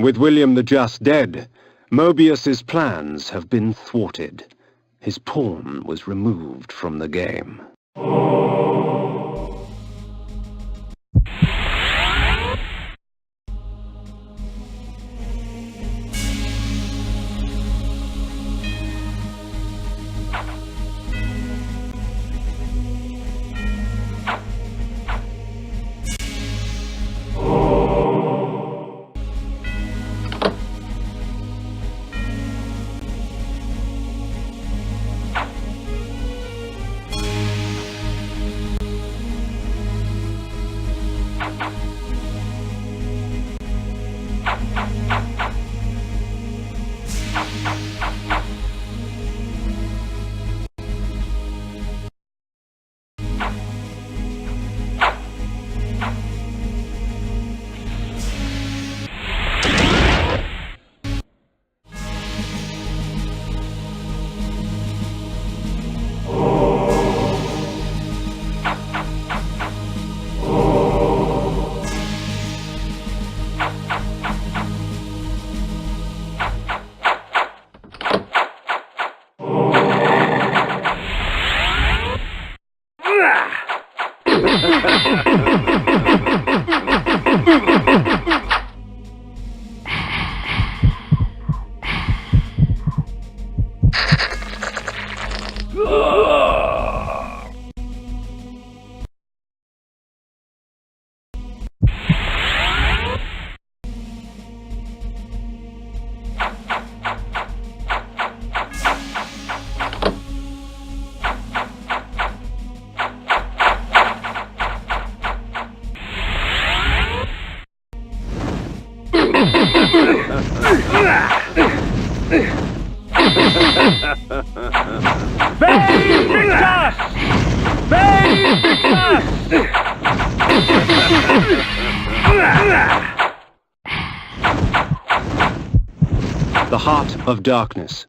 With William the Just dead, Mobius's plans have been thwarted. His pawn was removed from the game. The Heart of Darkness.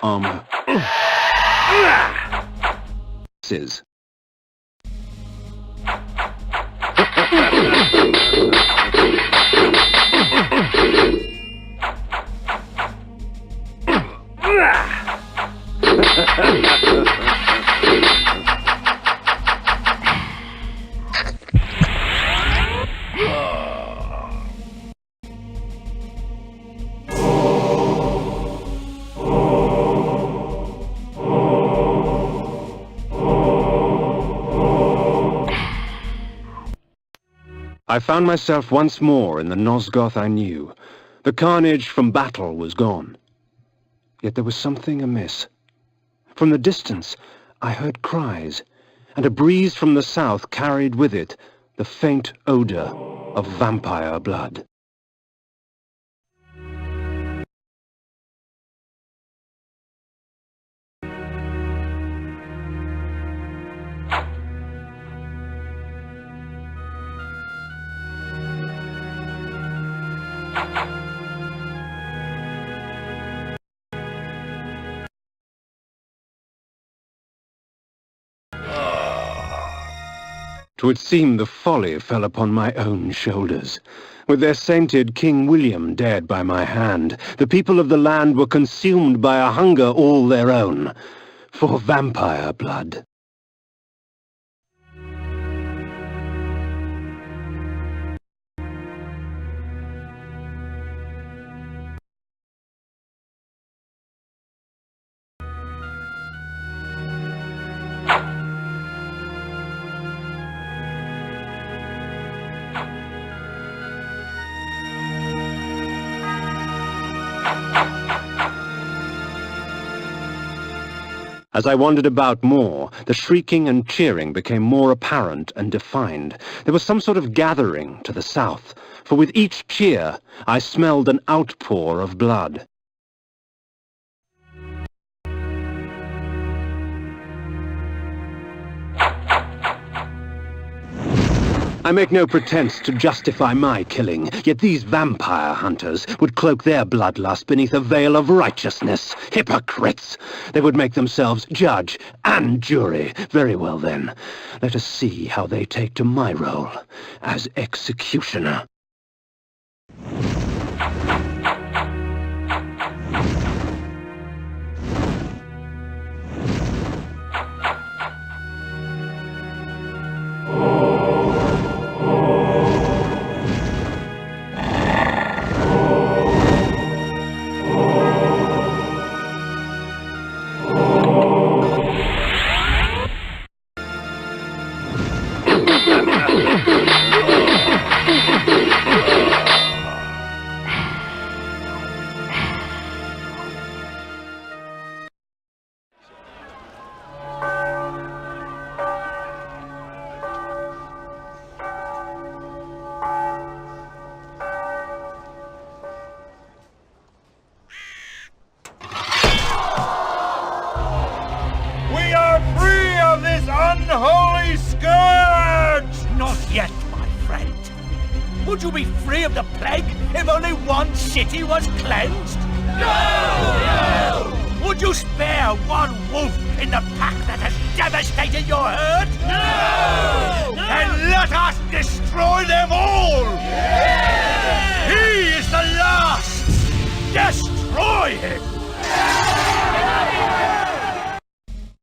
armor. I found myself once more in the Nosgoth I knew. The carnage from battle was gone. Yet there was something amiss. From the distance, I heard cries, and a breeze from the south carried with it the faint odor of vampire blood. Twould seem the folly fell upon my own shoulders. With their sainted King William dead by my hand, the people of the land were consumed by a hunger all their own, for vampire blood. As I wandered about more, the shrieking and cheering became more apparent and defined. There was some sort of gathering to the south, for with each cheer I smelled an outpour of blood. I make no pretense to justify my killing, yet these vampire hunters would cloak their bloodlust beneath a veil of righteousness. Hypocrites! They would make themselves judge and jury. Very well then, let us see how they take to my role as executioner. Unholy scourge! Not yet, my friend. Would you be free of the plague if only one city was cleansed? No! No! Would you spare one wolf in the pack that has devastated your herd? No! No! Then let us destroy them all! Yes! He is the last! Destroy him!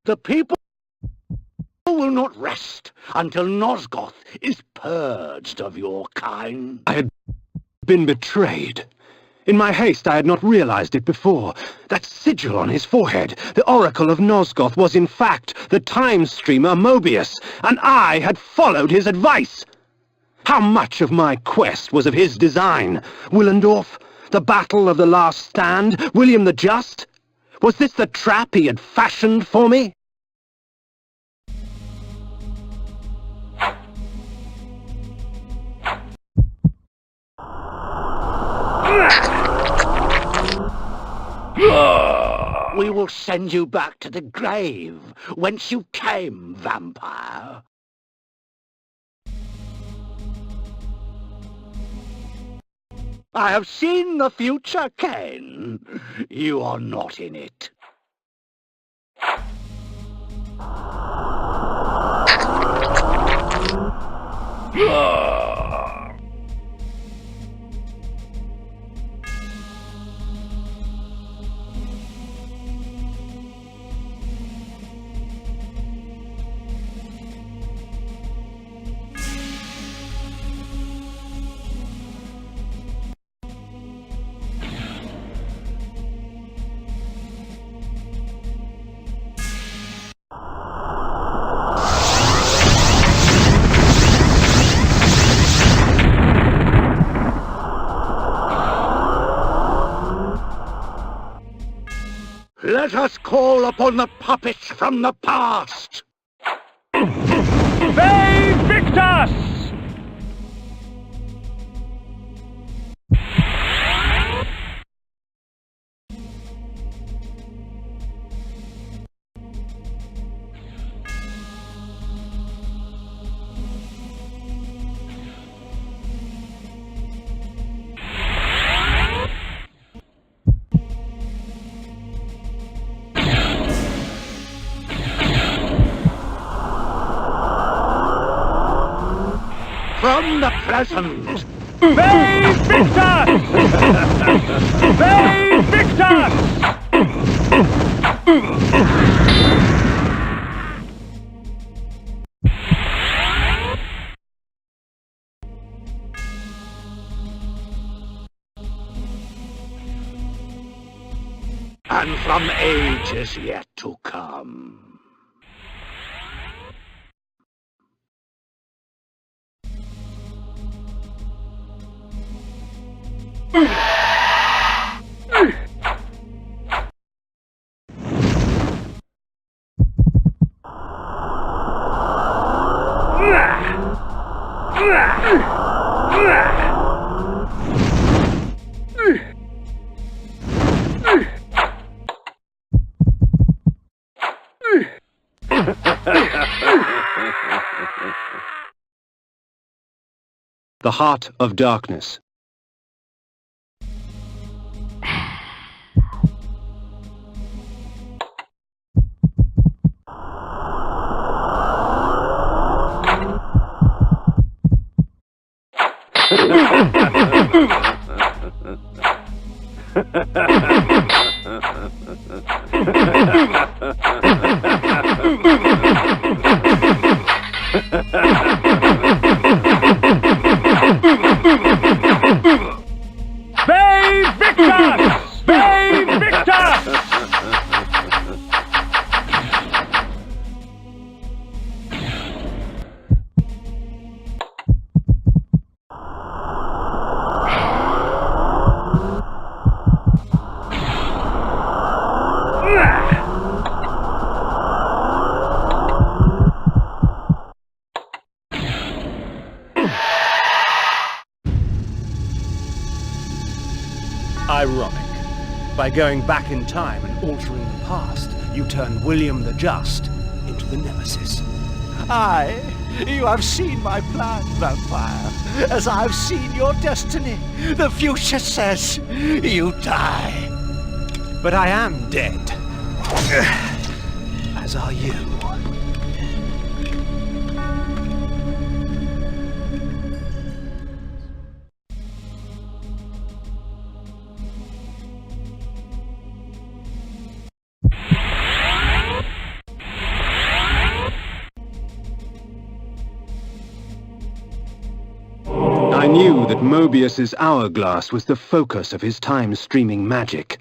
The people will not rest until Nosgoth is purged of your kind. I had been betrayed. In my haste, I had not realized it before. That sigil on his forehead, the Oracle of Nosgoth, was in fact the time streamer Mobius, and I had followed his advice. How much of my quest was of his design? Willendorf? The Battle of the Last Stand? William the Just? Was this the trap he had fashioned for me? We will send you back to the grave, whence you came, vampire. I have seen the future, Kain. You are not in it. Let us call upon the puppets from the past! Ve Victus! From the present! Ve Victus! Ve Victus! And from ages yet to come. The Heart of Darkness. Ve Victus! Ve Victus! Ironic. By going back in time and altering the past, you turned William the Just into the Nemesis. Aye, you have seen my plan, vampire, as I've seen your destiny. The future says you die. But I am dead. As are you. I knew that Mobius's hourglass was the focus of his time-streaming magic.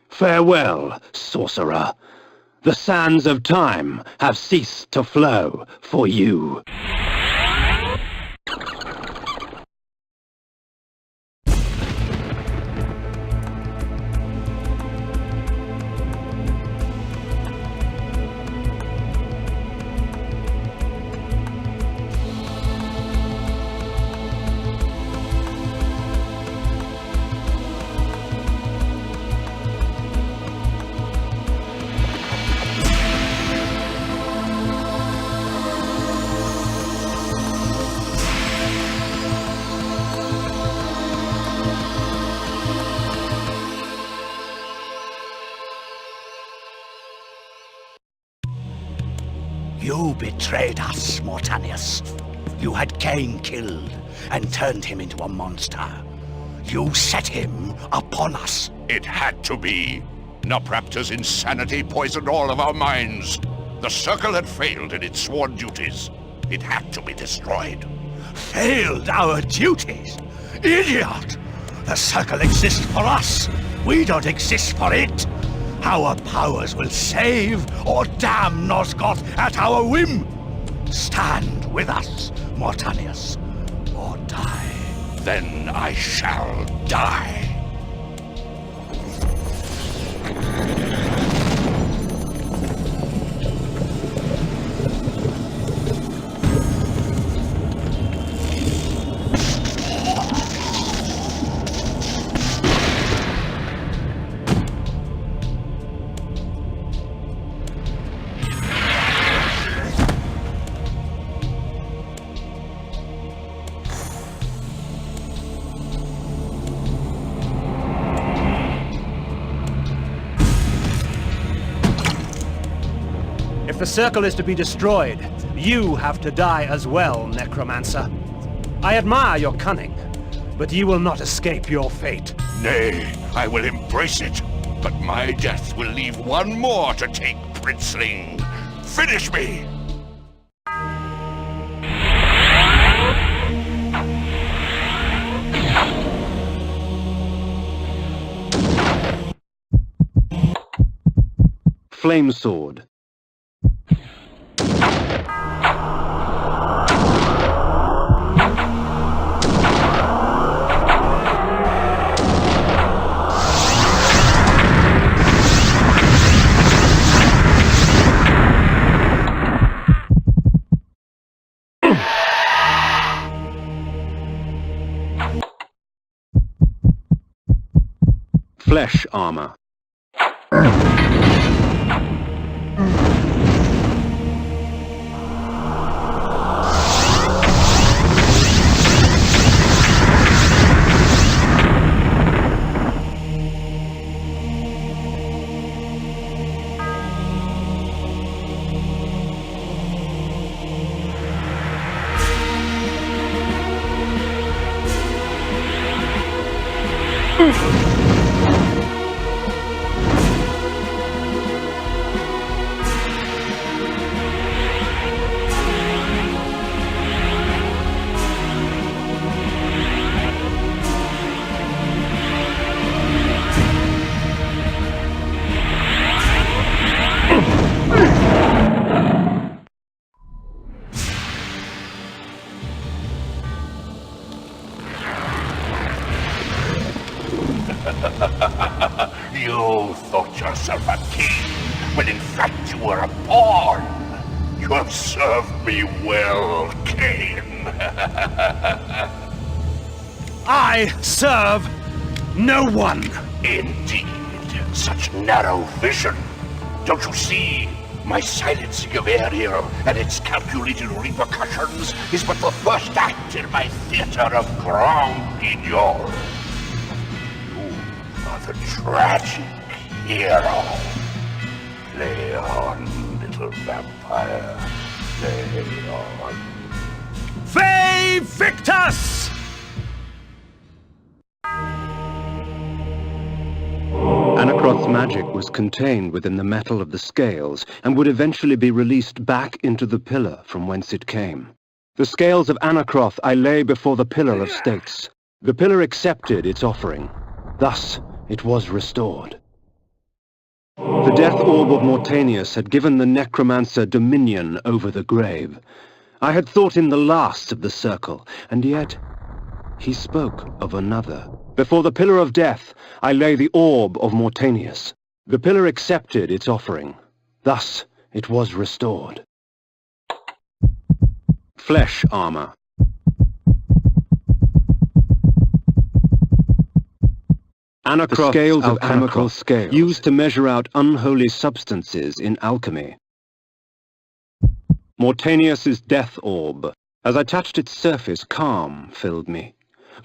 Farewell, sorcerer. The sands of time have ceased to flow for you. You betrayed us, Mortanius. You had Kain killed and turned him into a monster. You set him upon us. It had to be. Nupraptor's insanity poisoned all of our minds. The Circle had failed in its sworn duties. It had to be destroyed. Failed our duties? Idiot! The Circle exists for us. We don't exist for it. Our powers will save or damn Nosgoth at our whim. Stand with us, Mortanius, or die. Then I shall die. If the Circle is to be destroyed, you have to die as well, Necromancer. I admire your cunning, but you will not escape your fate. Nay, I will embrace it. But my death will leave one more to take, Princeling. Finish me! Flame Sword. Flesh armor. You thought yourself a king, when in fact you were a pawn. You have served me well, Kain. I serve no one. Indeed, such narrow vision. Don't you see? My silencing of Ariel and its calculated repercussions is but the first act in my theater of Grand Guignol. You are the tragic hero. Play on, little vampire. Play on. Ve Victus! Anacroth's magic was contained within the metal of the scales and would eventually be released back into the pillar from whence it came. The scales of Anacroth I lay before the Pillar of States. The pillar accepted its offering. Thus it was restored. The death orb of Mortanius had given the necromancer dominion over the grave. I had thought him the last of the circle, and yet he spoke of another. Before the Pillar of Death, I lay the orb of Mortanius. The pillar accepted its offering. Thus it was restored. Flesh armor. Anacroth's scales of alchemical scales, used to measure out unholy substances in alchemy. Mortanius's death orb. As I touched its surface, calm filled me.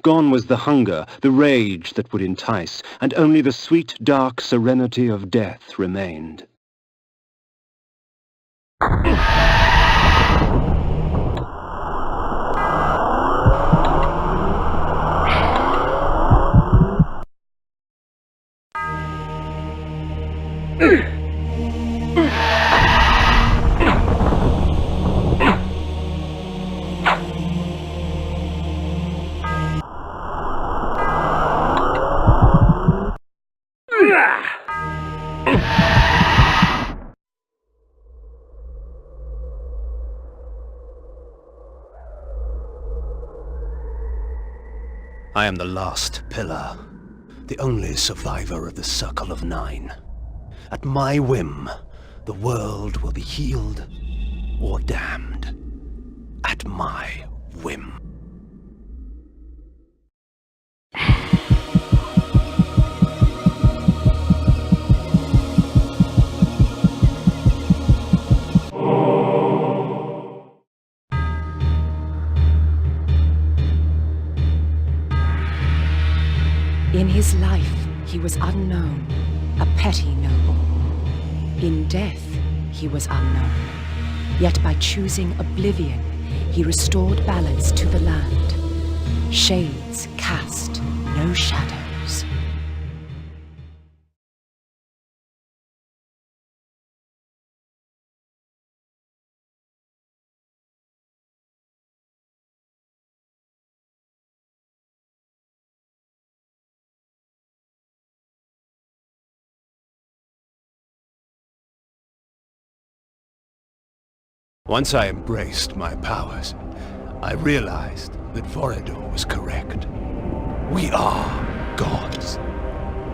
Gone was the hunger, the rage that would entice, and only the sweet, dark serenity of death remained. I am the last pillar, the only survivor of the Circle of Nine. At my whim, the world will be healed or damned. At my whim. In his life, he was unknown, a petty noble. In death, he was unknown. Yet by choosing oblivion, he restored balance to the land. Shades cast no shadows. Once I embraced my powers, I realized that Vorador was correct. We are gods.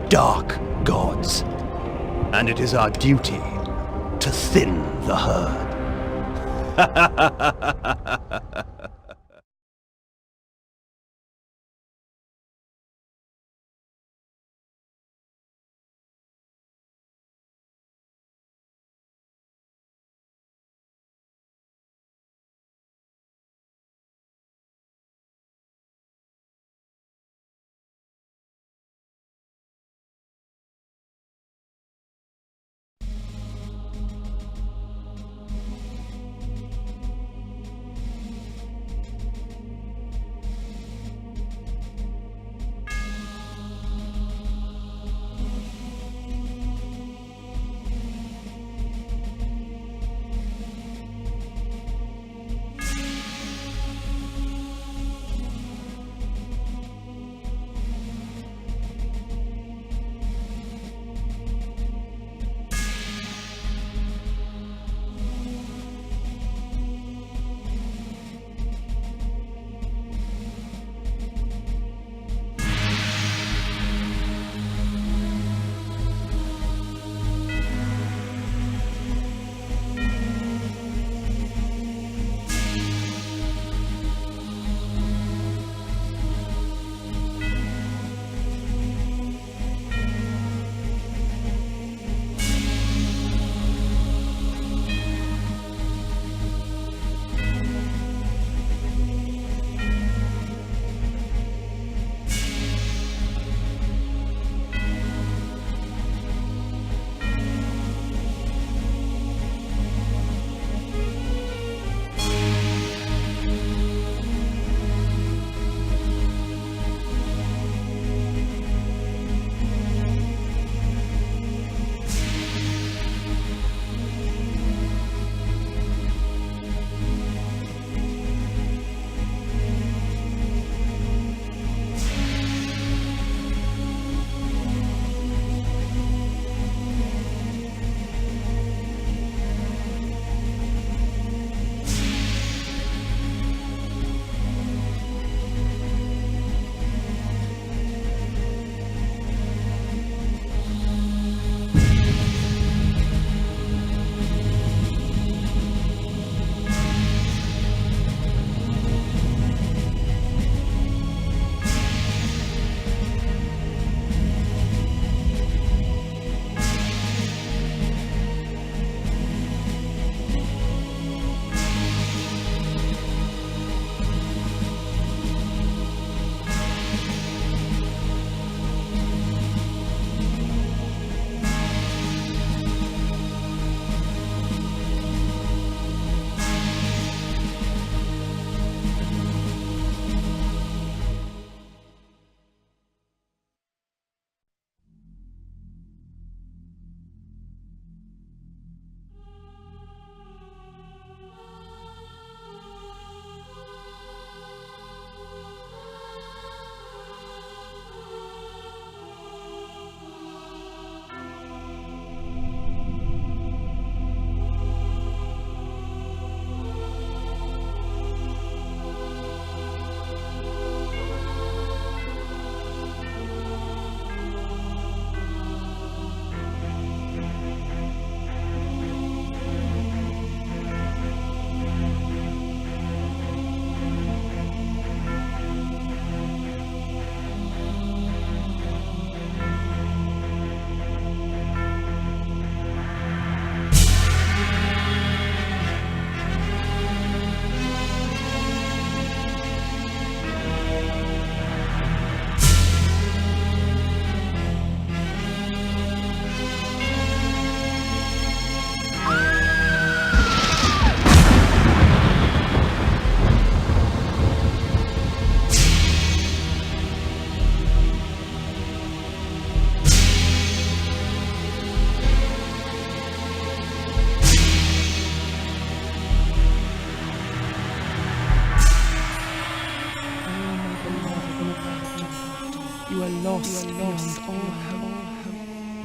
Dark gods. And it is our duty to thin the herd.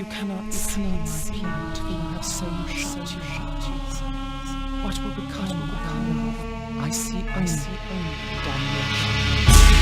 You cannot see my plight, for you have so shut your eyes. What will become of? I see only damnation.